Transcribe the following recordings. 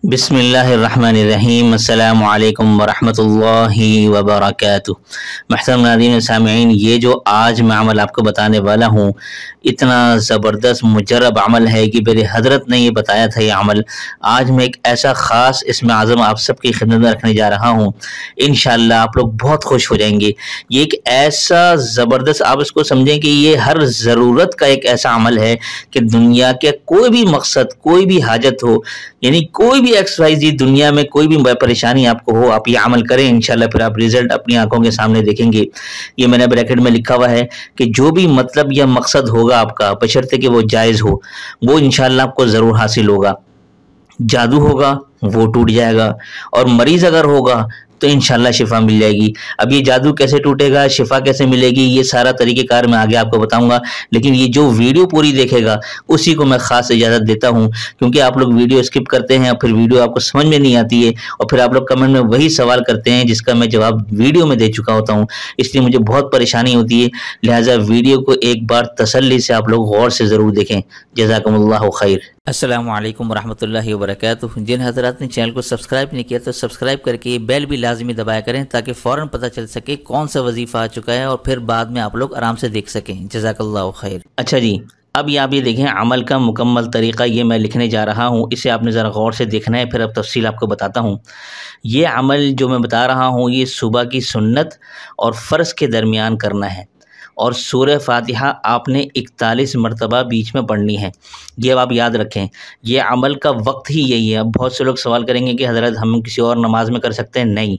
बिस्मिल्लाहिर्रहमानिर्रहीम। अस्सलामु अलैकुम वरहमतुल्लाहि वबरकातुह। मुहतरम नाज़रीन सामिईन, ये जो आज मैं अमल आपको बताने वाला हूँ इतना ज़बरदस्त मुजर्रब अमल है कि मेरे हज़रत ने ये बताया था। ये अमल आज मैं एक ऐसा ख़ास इसमें आज़म आप सबकी खिदमत में रखने जा रहा हूँ। इंशाअल्लाह आप लोग बहुत खुश हो जाएंगे। ये एक ऐसा ज़बरदस्त, आप इसको समझें कि ये हर ज़रूरत का एक ऐसा अमल है कि दुनिया के कोई भी मकसद, कोई भी हाजत हो, यानी कोई भी XYZ दुनिया में कोई भी परेशानी आपको हो, आप ये अमल करें इंशाल्लाह, फिर आप रिजल्ट अपनी आंखों के सामने देखेंगे। ये मैंने ब्रैकेट में लिखा हुआ है कि जो भी मतलब या मकसद होगा आपका, बशर्ते कि वो जायज़ हो, वो इंशाल्लाह आपको ज़रूर हासिल होगा। जादू होगा वो टूट जाएगा, और मरीज अगर होगा तो इंशाल्लाह शिफा मिल जाएगी। अब ये जादू कैसे टूटेगा, शिफा कैसे मिलेगी, ये सारा तरीक़ेकार मैं आगे आपको बताऊंगा। लेकिन ये जो वीडियो पूरी देखेगा उसी को मैं ख़ास इजाज़त देता हूँ, क्योंकि आप लोग वीडियो स्किप करते हैं और फिर वीडियो आपको समझ में नहीं आती है, और फिर आप लोग कमेंट में वही सवाल करते हैं जिसका मैं जवाब वीडियो में दे चुका होता हूँ। इसलिए मुझे बहुत परेशानी होती है। लिहाजा वीडियो को एक बार तसल्ली से आप लोग गौर से ज़रूर देखें। जज़ाकुमुल्लाहु खैर। अस्सलामु अलैकुम वरहमतुल्लाहि वबरकातुह। जिन हज़रात ने चैनल को सब्सक्राइब नहीं किया तो सब्सक्राइब करके बेल भी लाजमी दबाया करें, ताकि फ़ौरन पता चल सके कौन सा वजीफ़ा आ चुका है और फिर बाद में आप लोग आराम से देख सकें। जज़ाकल्लाहु खैर। अच्छा जी, अब आप ये देखें अमल का मुकम्मल तरीक़ा ये मैं लिखने जा रहा हूँ। इसे आपने ज़रा गौर से देखना है, फिर अब तफसील आपको बताता हूँ। ये अमल जो मैं बता रहा हूँ ये सुबह की सुन्नत और फ़र्ज़ के दरमियान करना है, और सूरह फातिहा आपने 41 मरतबा बीच में पढ़नी है। ये अब आप याद रखें, ये अमल का वक्त ही यही है। अब बहुत से लोग सवाल करेंगे कि हज़रत हम किसी और नमाज में कर सकते हैं। नहीं,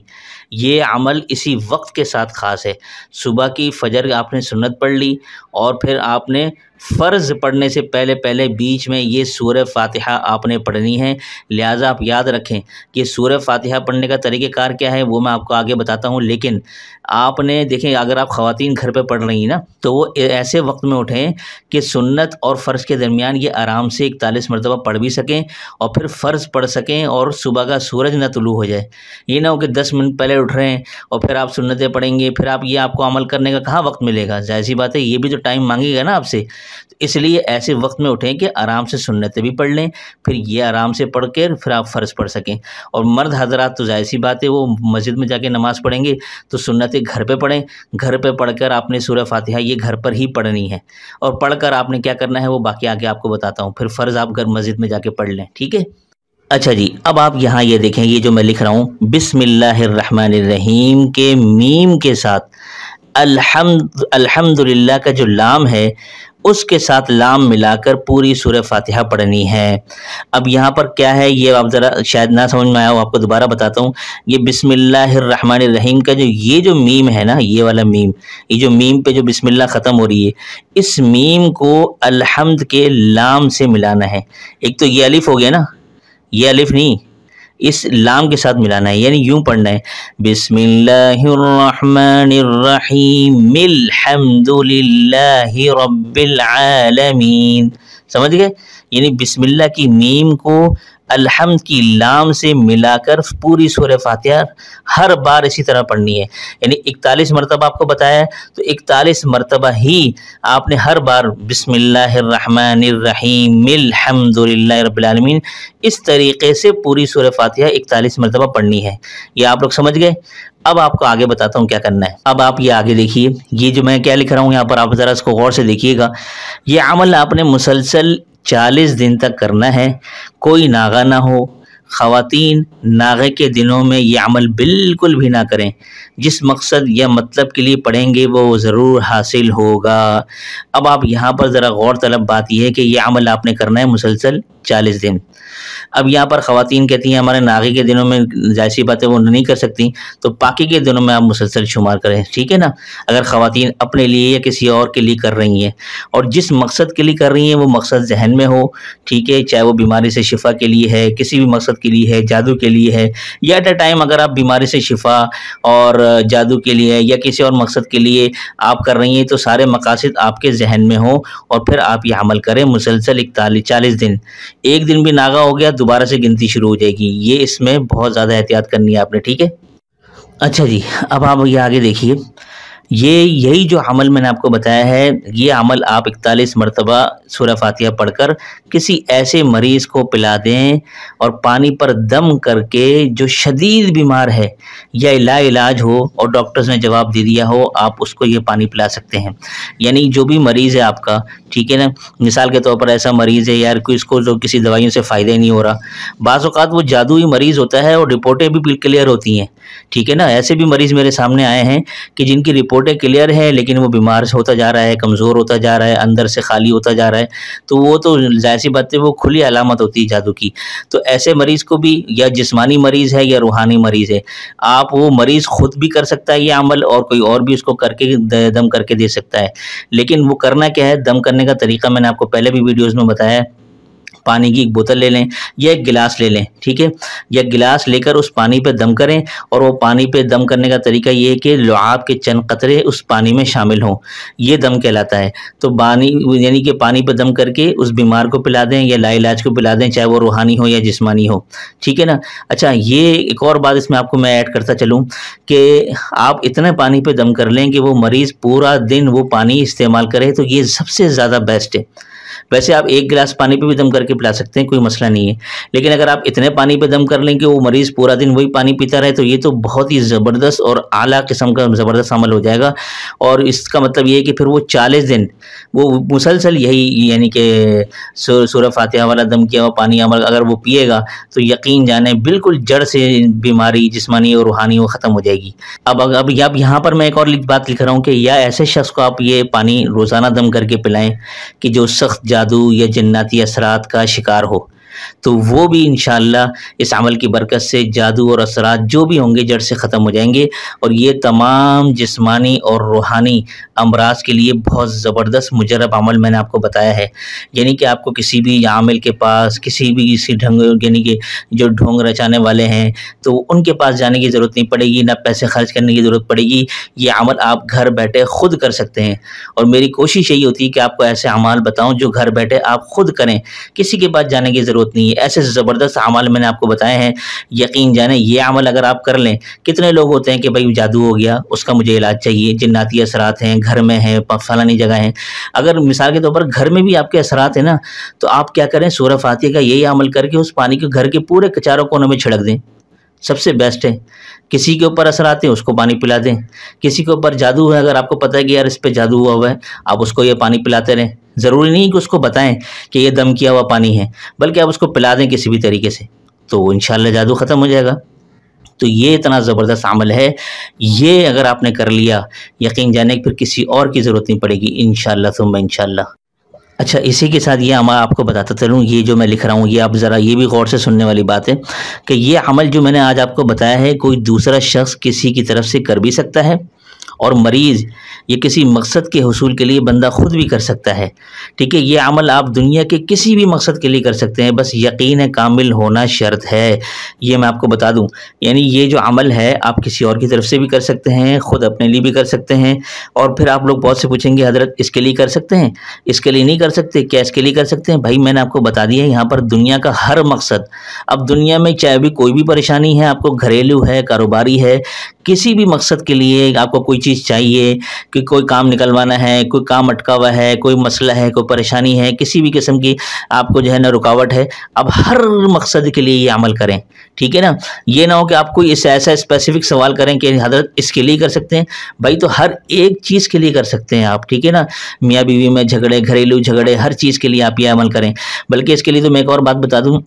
ये अमल इसी वक्त के साथ ख़ास है। सुबह की फजर आपने सुन्नत पढ़ ली, और फिर आपने फ़र्ज़ पढ़ने से पहले पहले बीच में ये सूरह फातिहा आपने पढ़नी है। लिहाजा आप याद रखें कि सूरह फातिहा पढ़ने का तरीक़ेकार क्या है वो मैं आपको आगे बताता हूँ। लेकिन आपने देखें, अगर आप ख़वातीन घर पे पढ़ रही हैं ना, तो वो ऐसे वक्त में उठें कि सुन्नत और फ़र्ज़ के दरमियान ये आराम से 41 मरतबा पढ़ भी सकें, और फिर फ़र्ज़ पढ़ सकें, और सुबह का सूरज ना तुलू हो जाए। ये ना हो कि 10 मिनट पहले उठ रहे हैं और फिर आप सुन्नतें पढ़ेंगे, फिर आप ये आपको अमल करने का कहाँ वक्त मिलेगा। ज़ाहिर सी बात है, ये भी तो टाइम मांगेगा ना आपसे। तो इसलिए ऐसे वक्त में उठें कि आराम से सुन्नतें भी पढ़ लें, फिर ये आराम से पढ़ के फिर आप फ़र्ज़ पढ़ सकें। और मर्द हज़रात तो ज़ाहिर सी बात है वो मस्जिद में जाके नमाज़ पढ़ेंगे, तो सुन्नतें घर पे पढ़ें। घर पे पढ़कर आपने सूरह फातिहा ये घर पर ही पढ़नी है, और पढ़कर आपने क्या करना है वो बाकी आगे आपको बताता हूँ। फिर फ़र्ज़ आप घर मस्जिद में जाके पढ़ लें, ठीक है। अच्छा जी, अब आप यहाँ ये देखें, ये जो मैं लिख रहा हूँ बिस्मिल्लाहिर्रहमानिर्रहीम के मीम के साथ अल्हम्दुलिल्लाह का जो लाम है उसके साथ लाम मिलाकर पूरी सूरह फातिहा पढ़नी है। अब यहाँ पर क्या है ये आप ज़रा शायद ना समझ में आया हो, आपको दोबारा बताता हूँ। ये बिस्मिल्लाहिर्रहमानिर्रहीम का ये जो मीम है ना, ये वाला मीम, ये जो मीम पे जो बिस्मिल्लाह ख़त्म हो रही है, इस मीम को अल्हम्द के लाम से मिलाना है। एक तो ये अलिफ हो गया ना, ये अलिफ नहीं, इस लाम के साथ मिलाना है, यानी यूं पढ़ना है बिस्मिल्लाहिर्रहमानिर्रहीम हम्दुलिल्लाहि रब्बिल आलमीन। समझ गए? यानी बिस्मिल्लाह की मीम को अल्हम्द की लाम से मिलाकर पूरी सूरह फातिहा हर बार इसी तरह पढ़नी है। यानी 41 मरतबा आपको बताया है, तो 41 मरतबा ही आपने हर बार बिस्मिल्लाहिर्रहमानिर्रहीम हम्दुलिल्लाहि रब्बिल आलमीन इस तरीक़े से पूरी सूरह फातिहा 41 मरतबा पढ़नी है। ये आप लोग समझ गए। अब आपको आगे बताता हूँ क्या करना है। अब आप ये आगे देखिए, ये जो मैं क्या लिख रहा हूँ यहाँ पर, आप ज़रा इसको गौर से देखिएगा। ये अमल आपने मुसलसल 40 दिन तक करना है, कोई नागा ना हो। ख़वातीन नागे के दिनों में ये अमल बिल्कुल भी ना करें। जिस मकसद या मतलब के लिए पढ़ेंगे वो ज़रूर हासिल होगा। अब आप यहाँ पर ज़रा गौर तलब बात यह है कि ये अमल आपने करना है मुसलसल 40 दिन। अब यहाँ पर ख़वातीन कहती हैं हमारे नागे के दिनों में ज़ाहिर सी बात है वो नहीं कर सकती, तो पाकी के दिनों में आप मुसलसल शुमार करें, ठीक है ना। अगर ख़वातीन अपने लिए या किसी और के लिए कर रही हैं, और जिस मकसद के लिए कर रही हैं वो मकसद जहन में हो, ठीक है, चाहे वो बीमारी से शिफा के लिए है, किसी भी मकसद के लिए है, जादू के लिए है, या एट अ टाइम अगर आप बीमारी से शिफा और जादू के लिए या किसी और मकसद के लिए आप कर रही हैं, तो सारे मकासद आपके जहन में हो, और फिर आप ये अमल करें मुसलसल 40 दिन। एक दिन भी नागा हो गया दोबारा से गिनती शुरू हो जाएगी। ये इसमें बहुत ज़्यादा एहतियात करनी है आपने, ठीक है। अच्छा जी, अब आप ये आगे देखिए, यही जो अमल मैंने आपको बताया है, ये अमल आप 41 मरतबा सूरह फातिहा पढ़कर किसी ऐसे मरीज़ को पिला दें और पानी पर दम करके, जो शदीद बीमार है या लाइलाज हो और डॉक्टर्स ने जवाब दे दिया हो, आप उसको ये पानी पिला सकते हैं। यानी जो भी मरीज़ है आपका, ठीक है ना, मिसाल के तौर पर ऐसा मरीज़ है यार कि इसको जो किसी दवाइयों से फ़ायदा ही नहीं हो रहा, बाज़ औक़ात वो जादुई मरीज़ होता है और रिपोर्टें भी क्लियर होती हैं, ठीक है ना। ऐसे भी मरीज़ मेरे सामने आए हैं कि जिनकी रिपोर्टें क्लियर है लेकिन वो बीमार होता जा रहा है, कमज़ोर होता जा रहा है, अंदर से खाली होता जा रहा है। तो वो तो ज़ाहिर-सी बात है, वो खुली अलामत होती है जादू की। तो ऐसे मरीज़ को भी, या जिस्मानी मरीज़ है या रूहानी मरीज़ है, आप वो मरीज़ खुद भी कर सकता है ये अमल, और कोई और भी उसको करके दम करके दे सकता है। लेकिन वो करना क्या है, दम करने का तरीका मैंने आपको पहले भी वीडियोज़ में बताया है। पानी की एक बोतल ले लें या एक गिलास ले लें, ठीक है, या गिलास लेकर उस पानी पे दम करें, और वो पानी पे दम करने का तरीका ये है कि लुआब के चंद कतरे उस पानी में शामिल हों, ये दम कहलाता है। तो पानी, यानी कि पानी पे दम करके उस बीमार को पिला दें या लाइलाज को पिला दें, चाहे वो रूहानी हो या जिस्मानी हो, ठीक है ना। अच्छा, ये एक और बात इसमें आपको मैं ऐड करता चलूँ कि आप इतने पानी पे दम कर लें कि वो मरीज़ पूरा दिन वो पानी इस्तेमाल करे, तो ये सबसे ज़्यादा बेस्ट है। वैसे आप एक गिलास पानी पे भी दम करके पिला सकते हैं, कोई मसला नहीं है, लेकिन अगर आप इतने पानी पे दम कर लें कि वो मरीज़ पूरा दिन वही पानी पीता रहे, तो ये तो बहुत ही ज़बरदस्त और आला किस्म का ज़बरदस्त अमल हो जाएगा। और इसका मतलब ये है कि फिर वो 40 दिन वो मुसलसल यही, यानी कि सूरह फातिहा वाला दम किया हुआ पानी अमल अगर वो पिएगा, तो यकीन जाने बिल्कुल जड़ से बीमारी जिस्मानी और रूहानी वो ख़त्म हो जाएगी। अब यहाँ पर मैं एक और बात लिख रहा हूँ कि या ऐसे शख्स को आप ये पानी रोज़ाना दम करके पिलाएं कि जो सख्त जादू या जन्नती असरात का शिकार हो, तो वो भी इंशाअल्लाह इस अमल की बरकत से जादू और असरात जो भी होंगे जड़ से ख़त्म हो जाएंगे। और ये तमाम जिस्मानी और रूहानी अमराज के लिए बहुत ज़बरदस्त मुजरब अमल मैंने आपको बताया है। यानी कि आपको किसी भी आमिल के पास, किसी भी इसी ढंग, यानी कि जो ढोंग रचाने वाले हैं, तो उनके पास जाने की ज़रूरत नहीं पड़ेगी, ना पैसे खर्च करने की ज़रूरत पड़ेगी। ये अमल आप घर बैठे ख़ुद कर सकते हैं। और मेरी कोशिश यही होती है कि आपको ऐसे अमाल बताऊँ जो घर बैठे आप ख़ुद करें, किसी के पास जाने की ज़रूरत नहीं है। ऐसे ज़बरदस्त अमाल मैंने आपको बताए हैं, यकीन जाने ये अमल अगर आप कर लें, कितने लोग होते हैं कि भाई जादू हो गया, उसका मुझे इलाज चाहिए, जिन्नाती असरात हैं, घर में हैं, फलानी जगह हैं। अगर मिसाल के तौर पर घर में भी आपके असरात हैं ना, तो आप क्या करें, सूरह फातिहा का यही अमल करके उस पानी को घर के पूरे चारों कोनों में छिड़क दें, सबसे बेस्ट है। किसी के ऊपर असर आते हैं उसको पानी पिला दें, किसी के ऊपर जादू है, अगर आपको पता है कि यार इस पे जादू हुआ है, आप उसको ये पानी पिलाते रहें। ज़रूरी नहीं कि उसको बताएं कि ये दम किया हुआ पानी है, बल्कि आप उसको पिला दें किसी भी तरीके से, तो इंशाअल्लाह जादू ख़त्म हो जाएगा। तो ये इतना ज़बरदस्त अमल है, ये अगर आपने कर लिया, यकीन जाने फिर किसी और की ज़रूरत नहीं पड़ेगी इंशाअल्लाह सुम्मा इंशाअल्लाह। अच्छा, इसी के साथ ये अमल आपको बताता चलूँ, ये जो मैं लिख रहा हूँ, ये आप ज़रा ये भी गौर से सुनने वाली बात है कि ये अमल जो मैंने आज आपको बताया है, कोई दूसरा शख्स किसी की तरफ से कर भी सकता है, और मरीज़ ये किसी मकसद के हुसूल के लिए बंदा ख़ुद भी कर सकता है, ठीक है। ये अमल आप दुनिया के किसी भी मकसद के लिए कर सकते हैं, बस यकीन कामिल होना शर्त है, ये मैं आपको बता दूं। यानी ये जो अमल है आप किसी और की तरफ से भी कर सकते हैं, ख़ुद अपने लिए भी कर सकते हैं। और फिर आप लोग बहुत से पूछेंगे, हज़रत इसके लिए कर सकते हैं, इसके लिए नहीं कर सकते क्या? इसके लिए कर सकते हैं। भाई मैंने आपको बता दिया है, यहाँ पर दुनिया का हर मकसद, अब दुनिया में चाहे भी कोई भी परेशानी है, आपको घरेलू है, कारोबारी है, किसी भी मकसद के लिए आपको कोई चीज़ चाहिए, कि कोई काम निकलवाना है, कोई काम अटका हुआ है, कोई मसला है, कोई परेशानी है, किसी भी किस्म की आपको जो है ना रुकावट है, अब हर मकसद के लिए ये अमल करें, ठीक है ना। ये ना हो कि आप कोई ऐसा स्पेसिफिक सवाल करें कि हज़रत इसके लिए कर सकते हैं। भाई तो हर एक चीज़ के लिए कर सकते हैं आप, ठीक है ना। मियाँ बीवी में झगड़े, घरेलू झगड़े, हर चीज़ के लिए आप ये अमल करें। बल्कि इसके लिए तो मैं एक और बात बता दूँ,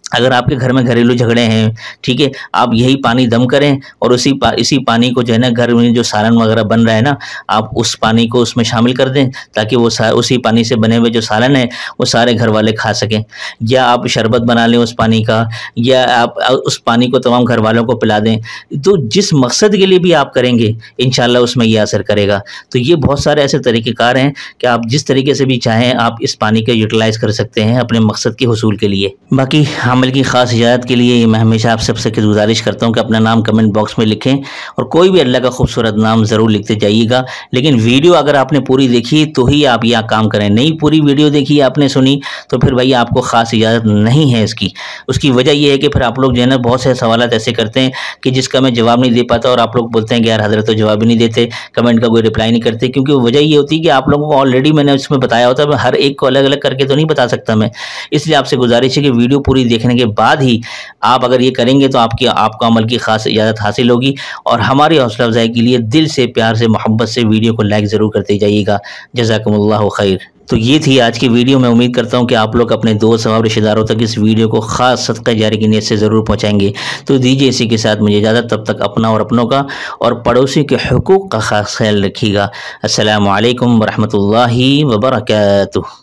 अगर आपके घर में घरेलू झगड़े हैं, ठीक है, आप यही पानी दम करें और इसी पानी को जो है ना, घर में जो सालन वगैरह बन रहा है ना, आप उस पानी को उसमें शामिल कर दें, ताकि वो उसी पानी से बने हुए जो सालन है वो सारे घर वाले खा सकें। या आप शरबत बना लें उस पानी का, या आप उस पानी को तमाम घर वालों को पिला दें। तो जिस मकसद के लिए भी आप करेंगे, इंशाल्लाह उसमें ये असर करेगा। तो ये बहुत सारे ऐसे तरीक़ेकार हैं कि आप जिस तरीके से भी चाहें, आप इस पानी का यूटिलाइज़ कर सकते हैं अपने मकसद के हुसूल के लिए। बाकी अमल की ख़ास इजाज़त के लिए मैं हमेशा आप सबसे गुजारिश करता हूँ कि अपना नाम कमेंट बॉक्स में लिखें और कोई भी अल्लाह का खूबसूरत नाम ज़रूर लिखते जाइएगा। लेकिन वीडियो अगर आपने पूरी देखी तो ही आप यह काम करें, नहीं पूरी वीडियो देखी आपने सुनी तो फिर भाई आपको ख़ास इजाज़त नहीं है इसकी। उसकी वजह यह है कि फिर आप लोग जो है ना बहुत से सवाल ऐसे करते हैं कि जिसका मैं जवाब नहीं दे पाता और आप लोग बोलते हैं कि यार हज़रत तो जवाब ही नहीं देते, कमेंट का कोई रिप्लाई नहीं करते। क्योंकि वजह ये होती है कि आप लोगों को ऑलरेडी मैंने उसमें बताया होता है, हर एक को अलग अलग करके तो नहीं बता सकता मैं। इसलिए आपसे गुजारिश है कि वीडियो पूरी देखने के बाद ही आप अगर ये करेंगे तो आपको अमल की खास इजाज़त हासिल होगी। और हमारी हौसला अफजाई के लिए दिल से प्यार से मोहब्बत से वीडियो को लाइक ज़रूर करते जाइएगा। जज़ाकुमुल्लाहु खैर। तो ये थी आज की वीडियो। मैं उम्मीद करता हूँ कि आप लोग अपने दोस्त और रिश्तेदारों तक इस वीडियो को ख़ास सदका जारी की नीयत से ज़रूर पहुँचाएंगे। तो दीजिए इसी के साथ मुझे इजाज़त, तब तक अपना और अपनों का और पड़ोसी के हुकूक़ का ख़ास ख्याल रखिएगा। अस्सलामु अलैकुम वरहमतुल्लाहि वबरकातुहू।